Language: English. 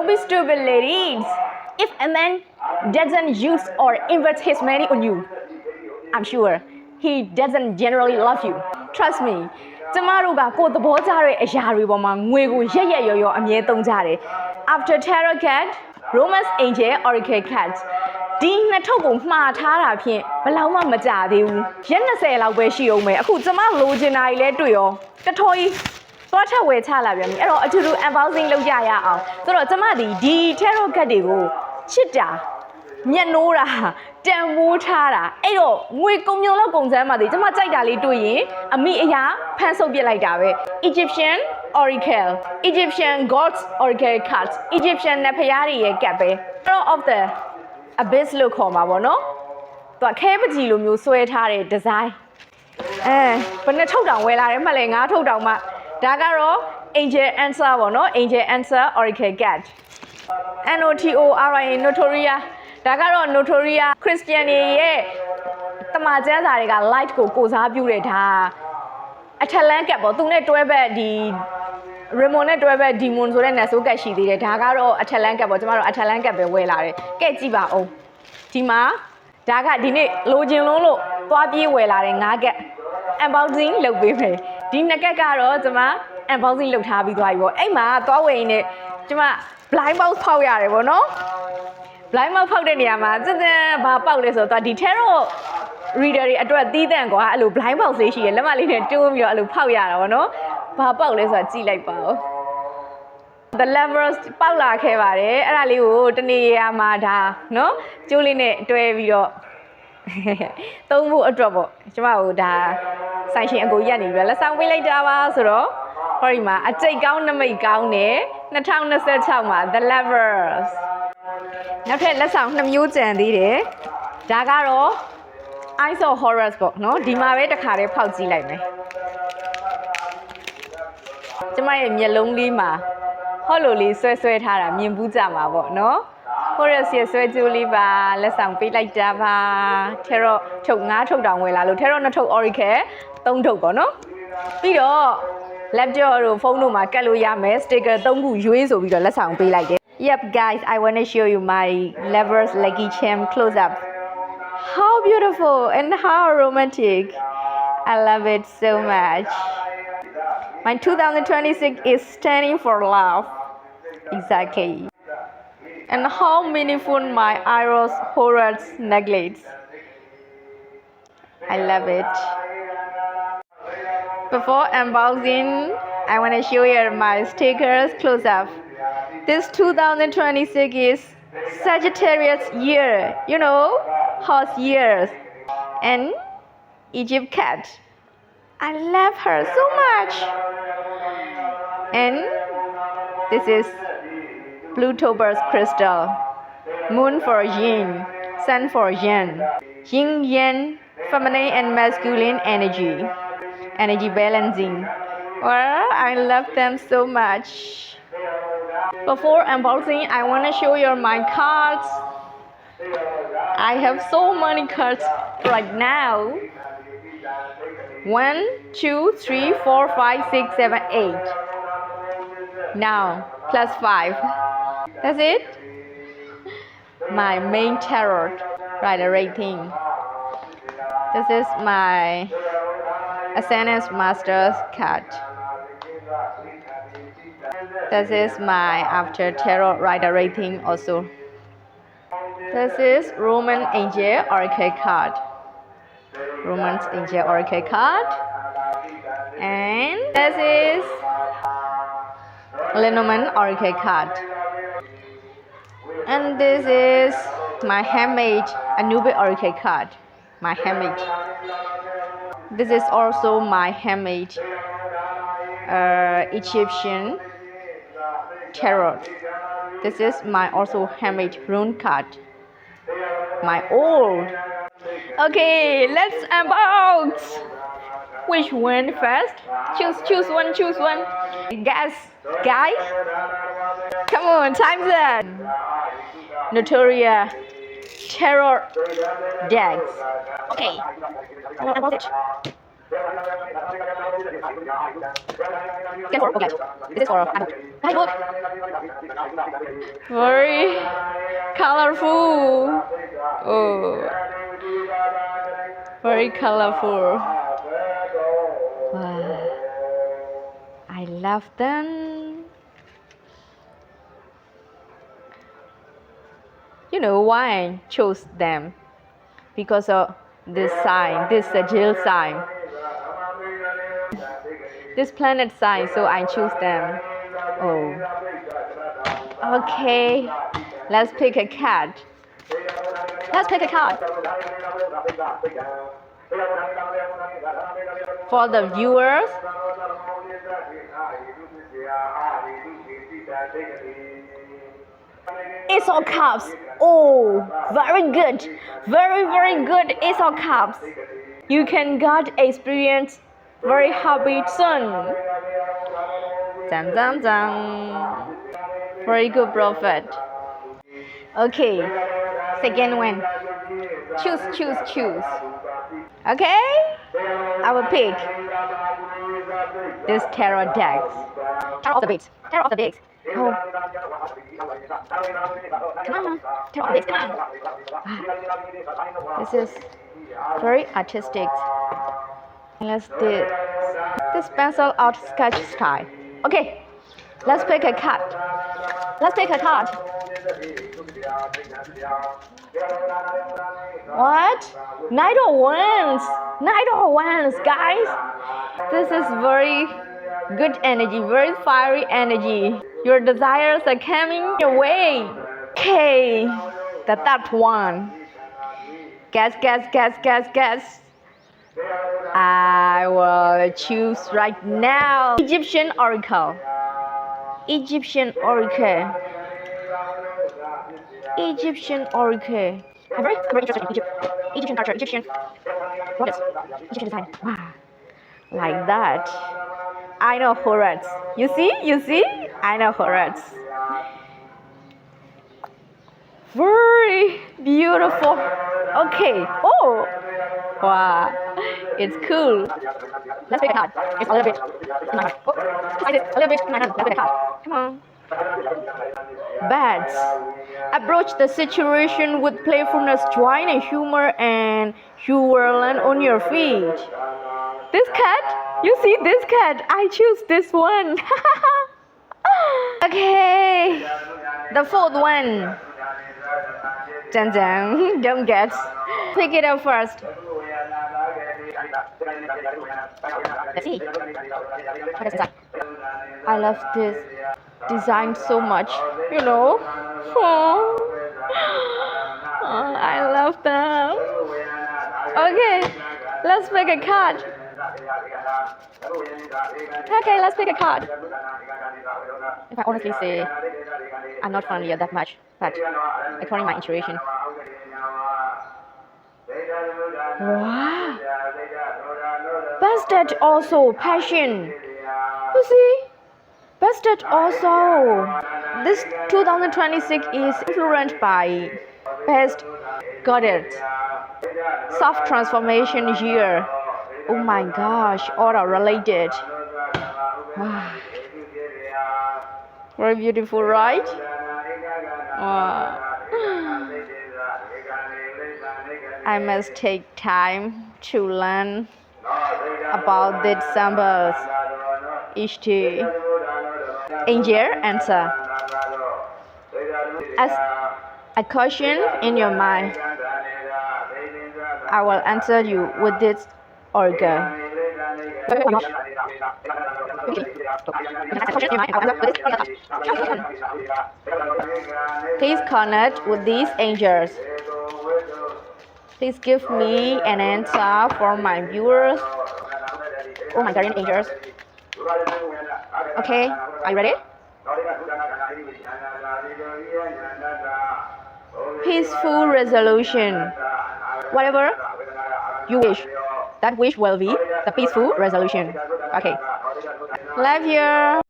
Don't be stupid, ladies. If a man doesn't use or invest his money on you, I'm sure he doesn't generally love you. Trust me. ကျမတို့ကကိုယ်သဘောကျတဲ့အရာတွေပေါ်မှာငွေကိုရက်ရက်ရော်ရော်အမြဲသုံးကြတယ် After Tarot Card, Romance Angel, Oracle Card. ဒီနှစ်ထုပ်ကိုမှားထားတာဖြင့်ဘယ်လောက်မှမကြသေးဘူးရက်20လောက်ပဲရှိအောင်မယ်အခုကျမလိုချင်တာကြီးလဲတွေ့ရောတထော်ကြီးသွားချက်ဝယ်ချလာပြန်ပြီအဲ့တော့အထူးထူး unboxing လုပ်ကြရအောင်ဆိုတော့ကျမဒီ Tarot Card တွေကိုချစ်တာမျက်နှိုးတာတန်ဖိုးထားတာအဲ့တော့ငွေကုန်မြုံလောက်ကုန်စမ်းပါသေးကျမကြိုက်တာလေးတွေ့ရင်အမိအရာဖန်ဆုပ်ပစ်လိုက်တာပဲ Egyptian Oracle Egyptian Gods Oracle Cards Egyptian နဲ့ဖျားတွေရဲ့ကတ်ပဲ Tarot of the Abyss လို့ခေါ်မှာပေါ့နော်သူကခဲပကြီးလိုမျိုးဆွဲထားတဲ့ design ဘယ်နဲ့ထုတ်တောင်ဝယ်လာတယ်မှတ်လဲငါထုတ်တောင်မှဒါကတော့ Angel Answer ပေါ့နော် Angel Answer Oracle Card NOTORIA Notoria ဒါကတော့ Notoria Christian တွေရဲ့တမန်ကျမ်းစာတွေက light ကိုစားပြုတဲ့ဒါအထက်လန်းကတ်ပေါ့သူနဲ့တွဲဘက်ဒီ Ramon နဲ့တွဲဘက် Demon ဆိုတဲ့နတ်ဆိုးကတ်ရှိသေးတယ်ဒါကတော့အထက်လန်းကတ်ပေါ့ကျမတို့အထက်လန်းကတ်ပဲဝယ်လာတယ်ကဲကြည့်ပါဦးဒီမှာဒါကဒီနေ့လိုချင်လုံးလို့သွားပြေးဝယ်လာတဲ့9ကတ် unboxing လုပ်ပေးမယ်ဒီ2ကတ်ကတော့ကျမ unboxing လုပ်ထားပြီးသွားပြီပေါ့အဲ့မှာသွားဝယ်ရင်လည်းကျမ blind box ဖောက်ရတယ်ပေါ့နော် blind box ဖောက်တဲ့နေရာမှာဘာပေါက်လဲဆိုတော့ဒီ tarot reader တွေအတွက်တီးတန့်ကွာအဲ့လို blind box လေးရှိရလက်မလေးနဲ့တိုးပြီးတော့အဲ့လိုဖောက်ရတာပေါ့နော်ဘာပေါက်လဲဆိုတာကြည့်လိုက်ပါဦး The levers ပေါက်လာခဲ့ပါတယ်အဲ့ဒါလေးကိုတနေရာမှာဒါနော်ကျိုးလေးနဲ့တွဲပြီးတော့သုံးဖို့အတွက်ပေါ့ကျမတို့ဒါဆိုင်ရှင်အကိုရက်နေပြီလက်ဆောင်ပေးလိုက်တာပါဆိုတော့ဟောဒီမှာအကျိတ်ကောင်းနမိတ်ကောင်းနဲ့2026မှာ The levers နောက်ထပ်လက်ဆောင်2မျိုးကျန်သေးတယ်ဒါကတော့ Eyes of Horus ပေါ့နော်ဒီမှာပဲတစ်ခါတည်းဖောက်ကြည့်လိုက်မယ်ကျမရဲ့မျက်လုံးလေးမှာဟောလိုလေးဆွဲထားတာမြင်ဘူးကြမှာပေါ့နော် Horus ရဲ့ဆွဲကြိုးလေးပါလက်ဆောင်ပေးလိုက်တာပါ Tarot ထုတ်9ထုတ်တောင်ဝယ်လာလို့ Tarot 2ထုတ် Oracle 3ထုတ်ပေါ့နော်ပြီးတော့ laptop တို့ဖုန်းတို့မှာကတ်လို့ရမယ် sticker 3ခုရွေးဆိုပြီးတော့လက်ဆောင်ပေးလိုက်တယ် Yep guys I want to show you my levers lucky charm close up How beautiful and how romantic I love it so much My 2026 is standing for love Exactly And how meaningful my Iris Horus necklace I love it Before unboxing I want to show you my stickers close up This 2026 is Sagittarius year you know horse years and Egypt cat I love her so much and this is Pluto burst crystal moon for yin sun for yang yin yang feminine and masculine energy balancing well I love them so much before unboxing I want to show you my cards I have so many cards right now 1 2 3 4 5 6 7 8 now plus 5 that's it my main tarot rider rating this is my Ascendant Master's card this is my after tarot rider rating also this is Roman Angel Oracle card Romance Angel Oracle card and this is Lenormand Oracle card and this is my handmade Anube Oracle card my handmade this is also my handmade Egyptian tarot this is my also handmade rune card my old okay let's unbox which one first choose one guys come on time's up Notoria tarot decks okay unbox it Scan for, okay. This is for book. Very colorful. Oh, very colorful. Wow. I love them. You know why I chose them? Because of this sign, this Jill sign, this planet sign, so I choose them. Oh, okay. Let's pick a card. Let's pick a card. For the viewers, Ace of Cups. Oh, very good. Very good Ace of Cups. You can get experience very happy soon. Dun, dun, dun. Very good prophet. Okay, second one. Choose. Okay, I will pick this tarot decks. Tarot of the Beaks. Oh. Come on, tarot of the Beaks, come on. This is very artistic. Let's do this pencil art sketch style. Okay, let's pick a card. What? Knight of Wands, guys. This is very good energy, very fiery energy. Your desires are coming your way. Okay, the third one. Guess. I will choose right now. Egyptian Oracle. Egyptian Oracle. I'm very interested in Egypt. Egyptian culture, Egyptian goddess, Egyptian design. Wow, like that. I know Horus. You see? I know Horus. Very beautiful. Okay. Oh, wow, it's cool. Let's pick a card. It's a little bit. Let's pick a card. Come on. Bats. Approach the situation with playfulness, joy, and humor, and you will land on your feet. This cat, you see this cat? I choose this one. Okay, the fourth one. Dun. Don't guess. Pick it up first. Let's see. What is inside? I love this design so much. You know. Oh, I love them. Okay, let's pick a card. Okay, let's pick a card. If I honestly say, I'm not familiar that much, but according to my intuition. Wow. Busted also passion. You see? Busted also. This 2026 is influenced by best goddess. Soft transformation year. Oh my gosh, all are related. Wow. Very beautiful, right? Wow. I must take time to learn about these symbols. Each day. Angel answer. As a question in your mind, I will answer you with this organ. Please connect with these angels. Please give me an answer for my viewers. Oh my guardian angels. Okay, are you ready? Peaceful resolution. Whatever you wish, that wish will be the peaceful resolution. Okay. Love you.